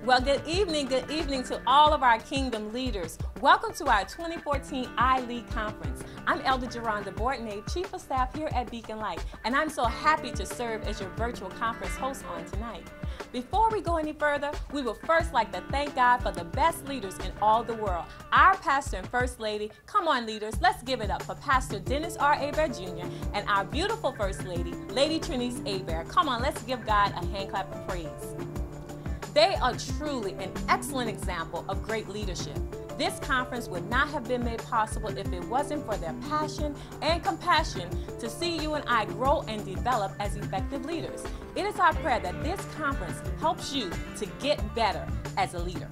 Well, good evening to all of our kingdom leaders. Welcome to our 2014 iLead Conference. I'm Elder JerondaB, Chief of Staff here at Beacon Light, and I'm so happy to serve as your virtual conference host on tonight. Before we go any further, we would first like to thank God for the best leaders in all the world. Our pastor and first lady, come on leaders, let's give it up for Pastor Dennis R. Hebert Jr. and our beautiful first lady, Lady Trinice Hebert. Come on, let's give God a hand clap of praise. They are truly an excellent example of great leadership. This conference would not have been made possible if it wasn't for their passion and compassion to see you and I grow and develop as effective leaders. It is our prayer that this conference helps you to get better as a leader.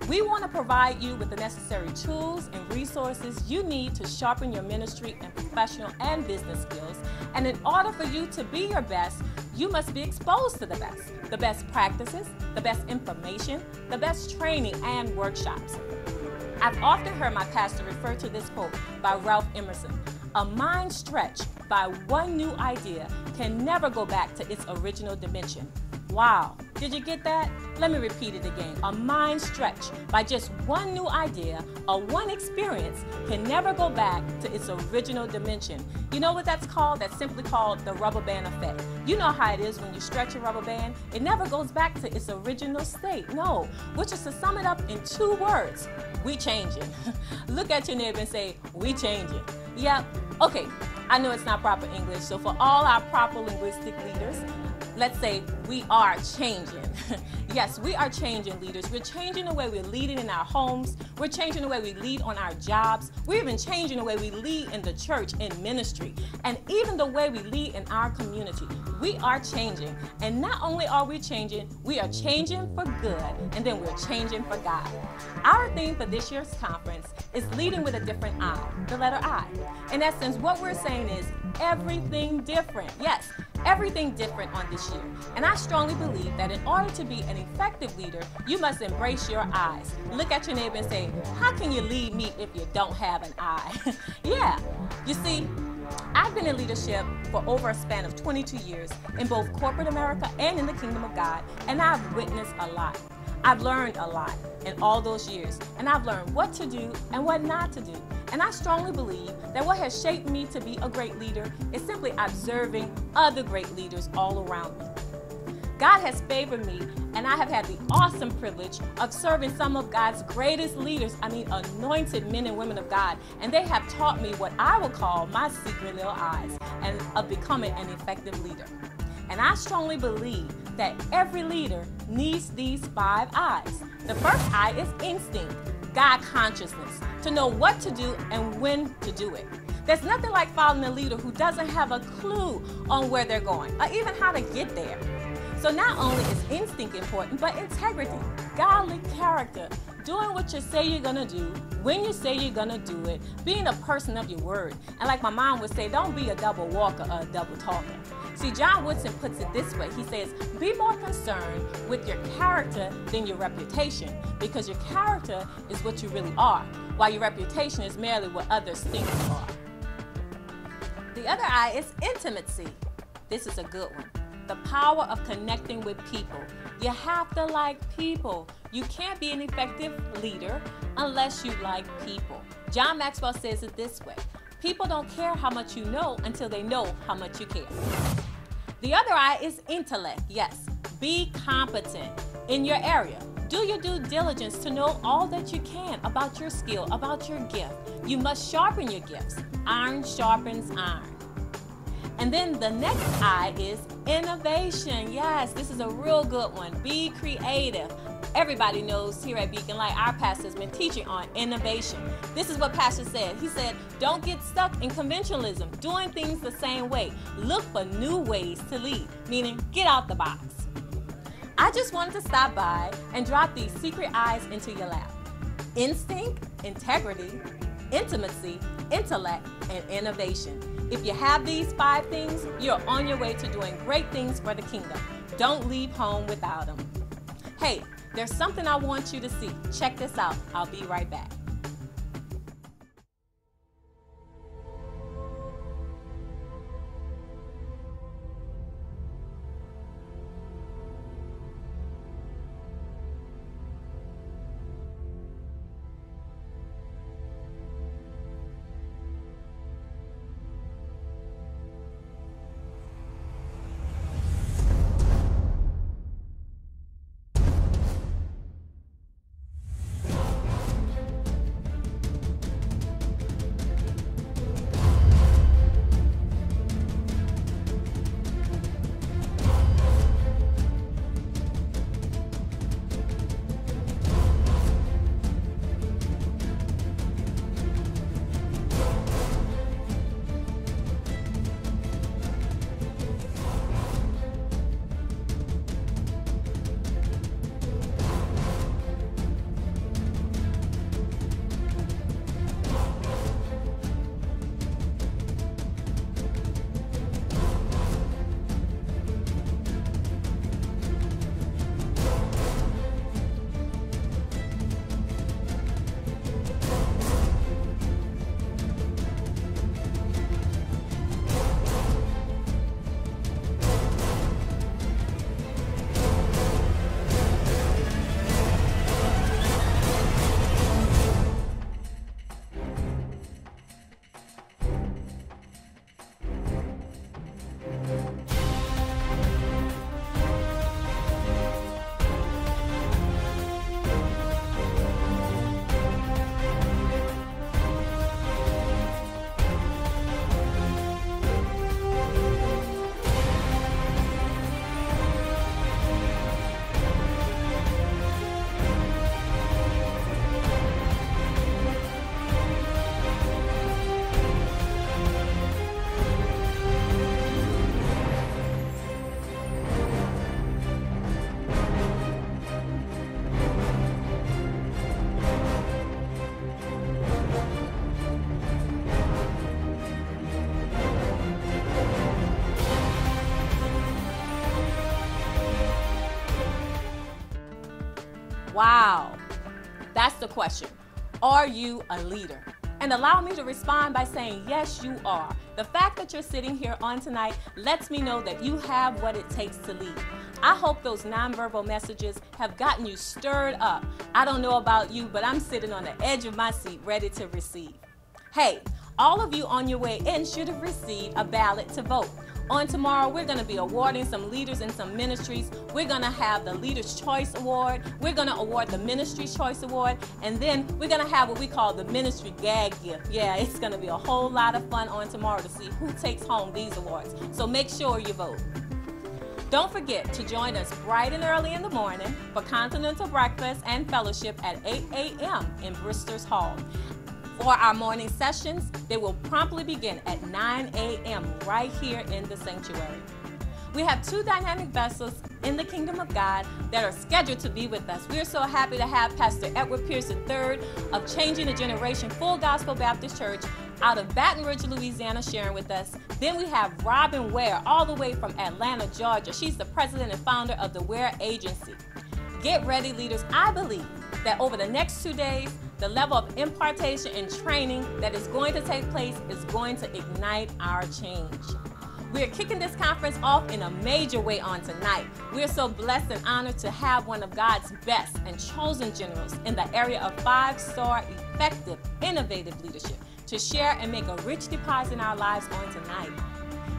We want to provide you with the necessary tools and resources you need to sharpen your ministry and professional and business skills. And in order for you to be your best, you must be exposed to the best practices, the best information, the best training and workshops. I've often heard my pastor refer to this quote by Ralph Emerson: "A mind stretched by one new idea can never go back to its original dimension." Wow, did you get that? Let me repeat it again. A mind stretched by just one new idea or one experience can never go back to its original dimension. You know what that's called? That's simply called the rubber band effect. You know how it is when you stretch a rubber band, it never goes back to its original state. No, which is to sum it up in two words: we changing. Look at your neighbor and say, we changing. Yep, okay, I know it's not proper English, so for all our proper linguistic leaders, let's say we are changing. Yes, we are changing, leaders. We're changing the way we're leading in our homes. We're changing the way we lead on our jobs. We're even changing the way we lead in the church, in ministry, and even the way we lead in our community. We are changing. And not only are we changing for good, and then we're changing for God. Our theme for this year's conference is leading with a different I, the letter I. In essence, what we're saying is everything different. Yes, everything different on this year. And I strongly believe that in order to be an effective leader, you must embrace your eyes. Look at your neighbor and say, how can you lead me if you don't have an eye? Yeah, you see, I've been in leadership for over a span of 22 years in both corporate America and in the kingdom of God, and I've witnessed a lot. I've learned a lot in all those years, and I've learned what to do and what not to do. And I strongly believe that what has shaped me to be a great leader is simply observing other great leaders all around me. God has favored me, and I have had the awesome privilege of serving some of God's greatest leaders, anointed men and women of God, and they have taught me what I will call my secret little eyes and of becoming an effective leader. And I strongly believe that every leader needs these 5 eyes. The first eye is instinct, God consciousness, to know what to do and when to do it. There's nothing like following a leader who doesn't have a clue on where they're going or even how to get there. So not only is instinct important, but integrity, godly character, doing what you say you're gonna do, when you say you're gonna do it, being a person of your word. And like my mom would say, don't be a double walker or a double talker. See, John Woodson puts it this way. He says, be more concerned with your character than your reputation, because your character is what you really are, while your reputation is merely what others think you are. The other I is intimacy. This is a good one. The power of connecting with people. You have to like people. You can't be an effective leader unless you like people. John Maxwell says it this way: people don't care how much you know until they know how much you care. The other I is intellect. Yes, be competent in your area. Do your due diligence to know all that you can about your skill, about your gift. You must sharpen your gifts. Iron sharpens iron. And then the next I is innovation. Yes, this is a real good one. Be creative. Everybody knows here at Beacon Light, our pastor has been teaching on innovation. This is what Pastor said. He said, don't get stuck in conventionalism, doing things the same way. Look for new ways to lead, meaning get out the box. I just wanted to stop by and drop these secret eyes into your lap. Instinct, integrity, intimacy, intellect, and innovation. If you have these 5 things, you're on your way to doing great things for the kingdom. Don't leave home without them. Hey, there's something I want you to see. Check this out. I'll be right back. Wow, that's the question. Are you a leader? And allow me to respond by saying, yes, you are. The fact that you're sitting here on tonight lets me know that you have what it takes to lead. I hope those nonverbal messages have gotten you stirred up. I don't know about you, but I'm sitting on the edge of my seat ready to receive. Hey, all of you on your way in should have received a ballot to vote. On tomorrow, we're going to be awarding some leaders in some ministries. We're going to have the Leader's Choice Award. We're going to award the Ministry's Choice Award. And then we're going to have what we call the Ministry Gag Gift. Yeah, it's going to be a whole lot of fun on tomorrow to see who takes home these awards. So make sure you vote. Don't forget to join us bright and early in the morning for continental breakfast and fellowship at 8 a.m. in Brewster's Hall. For our morning sessions, they will promptly begin at 9 a.m. right here in the sanctuary. We have two dynamic vessels in the kingdom of God that are scheduled to be with us. We're so happy to have Pastor Edward Pierce III of Changing the Generation Full Gospel Baptist Church out of Baton Rouge, Louisiana, sharing with us. Then we have Robin Ware all the way from Atlanta, Georgia. She's the president and founder of the Ware Agency. Get ready, leaders. I believe that over the next 2 days, the level of impartation and training that is going to take place is going to ignite our change. We are kicking this conference off in a major way on tonight. We are so blessed and honored to have one of God's best and chosen generals in the area of 5-star, effective, innovative leadership to share and make a rich deposit in our lives on tonight.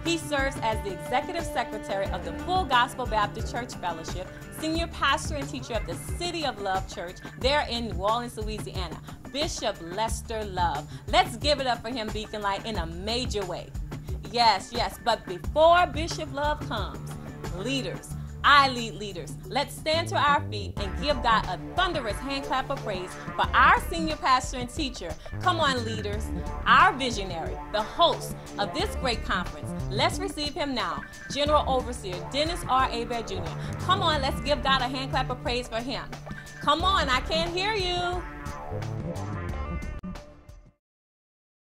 He serves as the Executive Secretary of the Full Gospel Baptist Church Fellowship, Senior Pastor and Teacher of the City of Love Church there in New Orleans, Louisiana, Bishop Lester Love. Let's give it up for him, Beacon Light, in a major way. Yes, but before Bishop Love comes, leaders, iLead leaders, let's stand to our feet and give God a thunderous hand clap of praise for our Senior Pastor and Teacher. Come on, leaders, our visionary, the host of this great conference. Let's receive him now, General Overseer Dennis R. Hebert Jr. Come on, let's give God a hand clap of praise for him. Come on, I can't hear you.